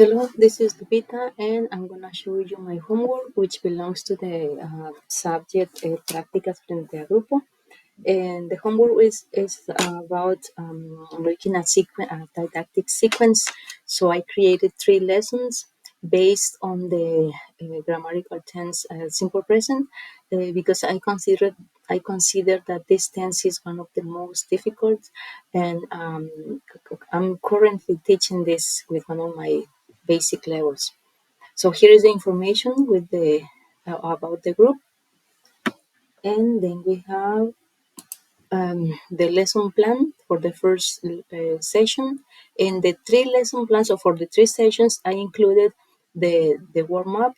Hello, this is Lupita, and I'm gonna show you my homework, which belongs to the subject Prácticas frente a grupo. And the homework is about making a didactic sequence. So I created 3 lessons based on the grammatical tense simple present because I consider that this tense is one of the most difficult, and I'm currently teaching this with one of my basic levels. So here is the information with the about the group, and then we have the lesson plan for the first session. In the 3 lesson plans, so for the 3 sessions, I included the warm up,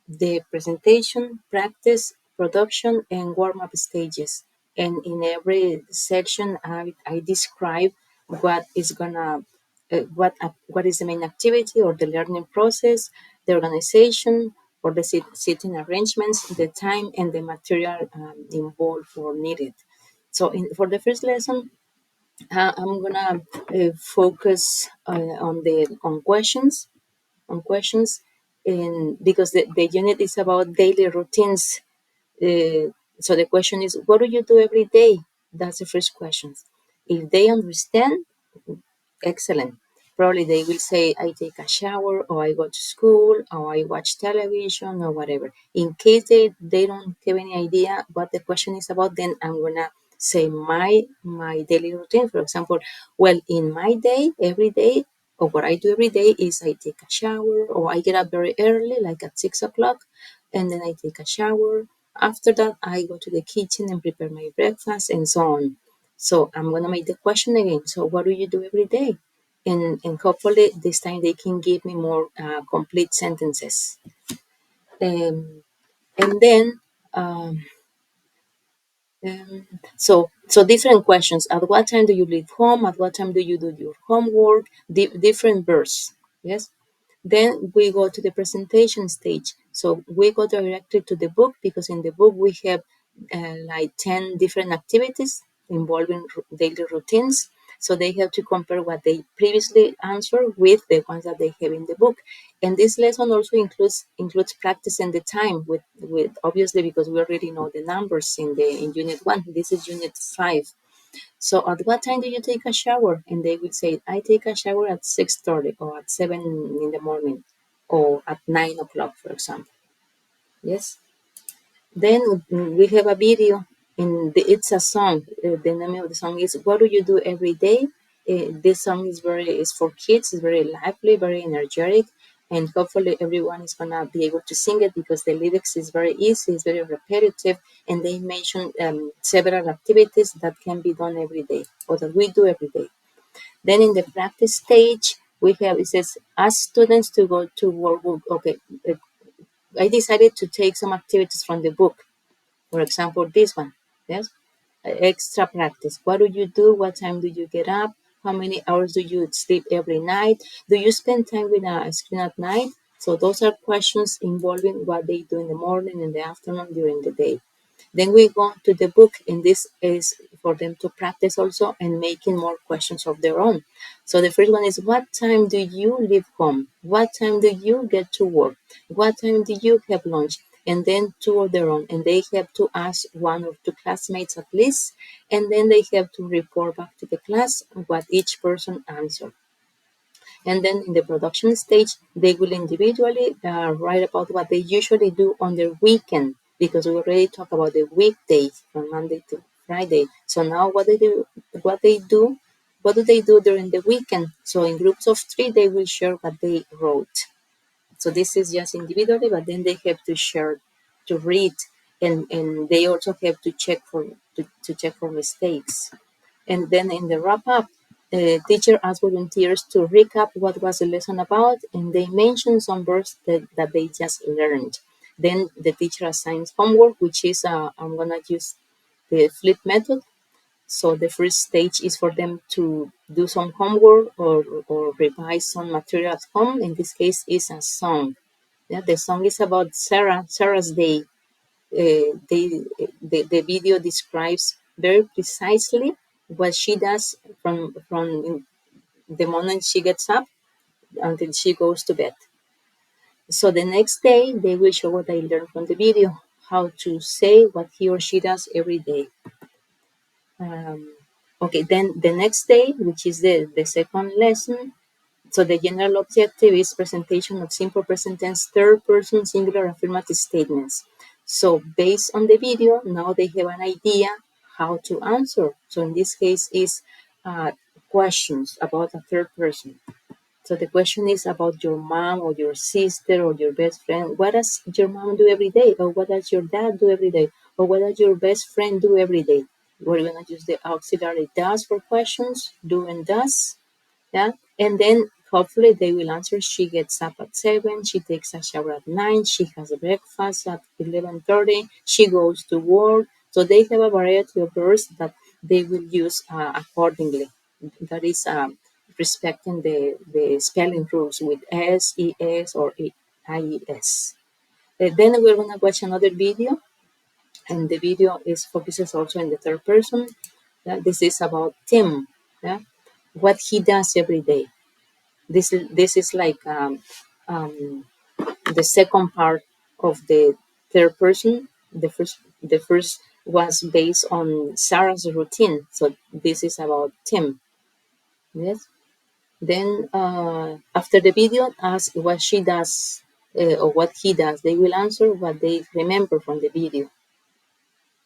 the presentation, practice, production, and warm up stages. And in every section, I describe what is gonna what is the main activity or the learning process, the organization or the sitting arrangements, the time, and the material involved or needed. So for the first lesson, I'm gonna focus on questions, and because the unit is about daily routines. So the question is, what do you do every day? That's the first question. If they understand, excellent. Probably they will say, I take a shower, or I go to school, or I watch television, or whatever. In case they don't have any idea what the question is about, then I'm gonna say my daily routine. For example, well, in my day, every day, or what I do every day is I take a shower, or I get up very early, like at 6 o'clock, and then I take a shower. After that, I go to the kitchen and prepare my breakfast, and so on. So I'm gonna make the question again. So what do you do every day? And hopefully this time they can give me more complete sentences. Um, and then um, so different questions. At what time do you leave home? At what time do you do your homework? Different verse. Yes. Then we go to the presentation stage. So we go directly to the book because in the book we have like 10 different activities involving daily routines. So they have to compare what they previously answered with the ones that they have in the book. And this lesson also includes practicing the time with obviously because we already know the numbers in unit 1. This is unit 5. So at what time do you take a shower? And they will say, I take a shower at 6:30 or at 7 in the morning or at 9 o'clock, for example. Yes. Then we have a video, and it's a song. The name of the song is "What Do You Do Every Day." This song is for kids. It's very lively, very energetic, and hopefully everyone is gonna be able to sing it because the lyrics is very easy, it's very repetitive, and they mention several activities that can be done every day or that we do every day. Then in the practice stage, we have it says ask students to go to workbook. Okay, I decided to take some activities from the book, for example, this one, yes, extra practice. What do you do? What time do you get up? How many hours do you sleep every night? Do you spend time with a screen at night? So those are questions involving what they do in the morning, in the afternoon, during the day. Then we go to the book, and this is for them to practice also and making more questions of their own. So the first one is, what time do you leave home? What time do you get to work? What time do you have lunch? And then two of their own, and they have to ask one or two classmates at least, and then they have to report back to the class what each person answered. And then in the production stage, they will individually write about what they usually do on their weekend, because we already talked about the weekdays from Monday to Friday. So now what do they do during the weekend? So in groups of 3, they will share what they wrote. So this is just individually, but then they have to share, to read, and they also have to check for mistakes. And then in the wrap up, the teacher asked volunteers to recap what was the lesson about, and they mentioned some words that they just learned. Then the teacher assigns homework, which is I'm gonna use the flip method. So the first stage is for them to do some homework or revise some material at home. In this case, is a song. Yeah, the song is about Sarah's day. The video describes very precisely what she does from the moment she gets up until she goes to bed. So the next day, they will show what I learned from the video, how to say what he or she does every day. Okay, then the next day, which is the second lesson, so the general objective is presentation of simple present tense third person singular affirmative statements. So based on the video, now they have an idea how to answer. So in this case is questions about a third person. So the question is about your mom or your sister or your best friend. What does your mom do every day? Or what does your dad do every day? Or what does your best friend do every day? We're going to use the auxiliary does for questions, do and does. Yeah. And then hopefully they will answer. She gets up at 7. She takes a shower at 9. She has a breakfast at 11:30. She goes to work. So they have a variety of verbs that they will use accordingly. That is respecting the spelling rules with S, ES, or IES. Then we're going to watch another video, and the video is focuses also in the third person. Yeah? This is about Tim, yeah? What he does every day. This is like the second part of the third person. The first was based on Sarah's routine, so this is about Tim. Yes. Then after the video, ask what she does or what he does. They will answer what they remember from the video.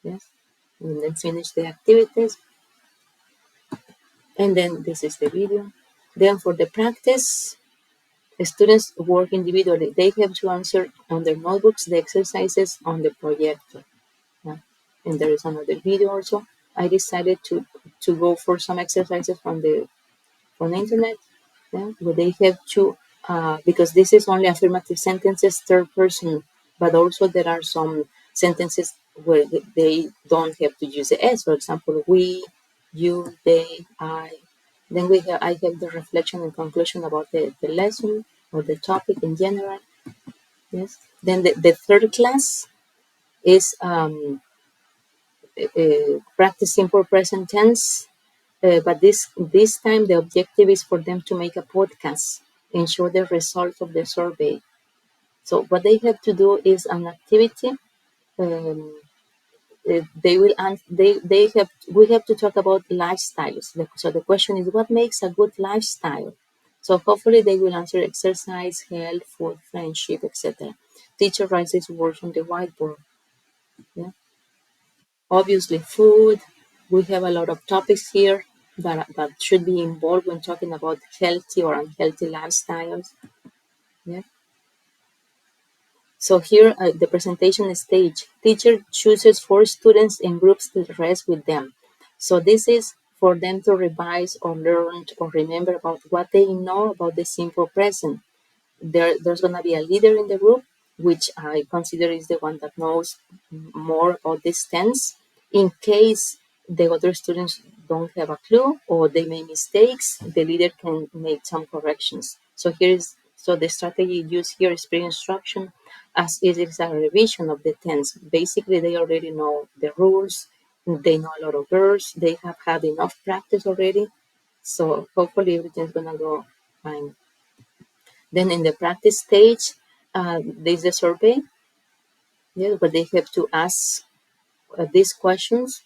Yes. And then finish the activities. And then this is the video. Then for the practice, the students work individually. They have to answer on their notebooks the exercises on the projector. Yeah. And there is another video also. I decided to go for some exercises from the internet. Yeah, but they have to because this is only affirmative sentences, third person, but also there are some sentences where they don't have to use the S. For example, we, you, they, I. Then I have the reflection and conclusion about the lesson or the topic in general. Yes. Then the third class is practice simple present tense. But this time the objective is for them to make a podcast and show the results of the survey. So what they have to do is an activity. Um, they will they have we have to talk about lifestyles. So the question is what makes a good lifestyle. So hopefully they will answer exercise, health, food, friendship, etc. Teacher writes these words on the whiteboard. Yeah. Obviously, food. We have a lot of topics here that should be involved when talking about healthy or unhealthy lifestyles. Yeah. So here the presentation stage. Teacher chooses 4 students and groups the rest with them. So this is for them to revise or learn or remember about what they know about the simple present. There's going to be a leader in the group, which I consider is the one that knows more about this tense. In case the other students don't have a clue or they make mistakes, the leader can make some corrections. So the strategy used here is pre-instruction, as it is a revision of the tense. Basically, they already know the rules, they know a lot of verbs, they have had enough practice already. So hopefully everything's gonna go fine. Then in the practice stage, there's a survey, yeah, but they have to ask these questions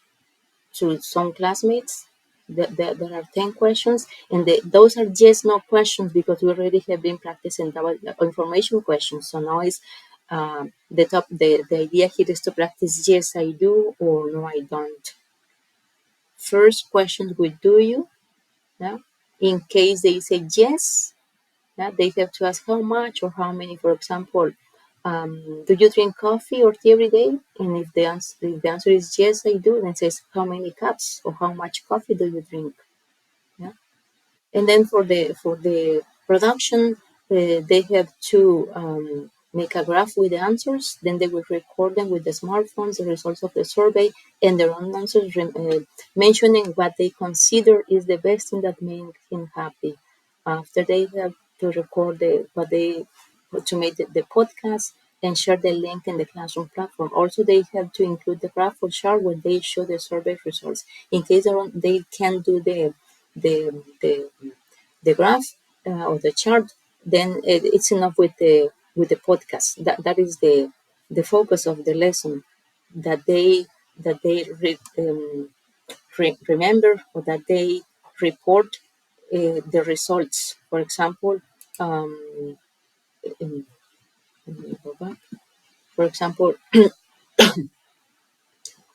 to some classmates. There are 10 questions, and those are yes no questions because we already have been practicing the information questions. So now is the idea here is to practice yes I do or no I don't. First question with do you, yeah? In case they say yes, yeah, they have to ask how much or how many. For example, do you drink coffee or tea every day? And if the answer is yes, I do, then it says how many cups or how much coffee do you drink? Yeah. And then for the production, they have to make a graph with the answers. Then they will record them with the smartphones, the results of the survey, and their own answers, mentioning what they consider is the best thing that made him happy. After they have to record what they to make the podcast and share the link in the classroom platform. Also, they have to include the graph or chart where they show the survey results. In case they can't do the the graph or the chart, then it's enough with the podcast. That is the focus of the lesson, that they remember, or that they report the results. For example, um, um, let me go back. For example,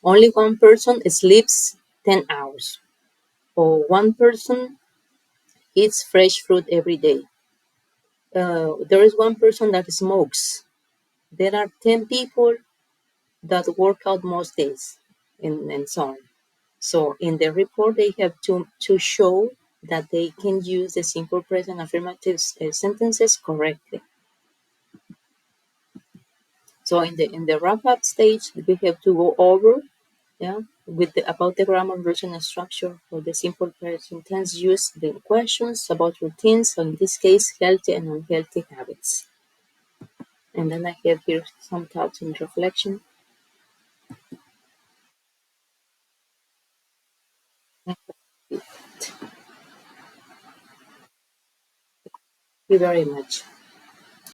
only one person sleeps 10 hours, or one person eats fresh fruit every day. There is one person that smokes. There are 10 people that work out most days, and so on. So in the report, they have to show that they can use the simple present affirmative sentences correctly. So in the wrap up stage, we have to go over, yeah, about the grammar, version, and structure for the simple present tense use, the questions about routines, so in this case, healthy and unhealthy habits. And then I have here some thoughts and reflection. Thank you very much.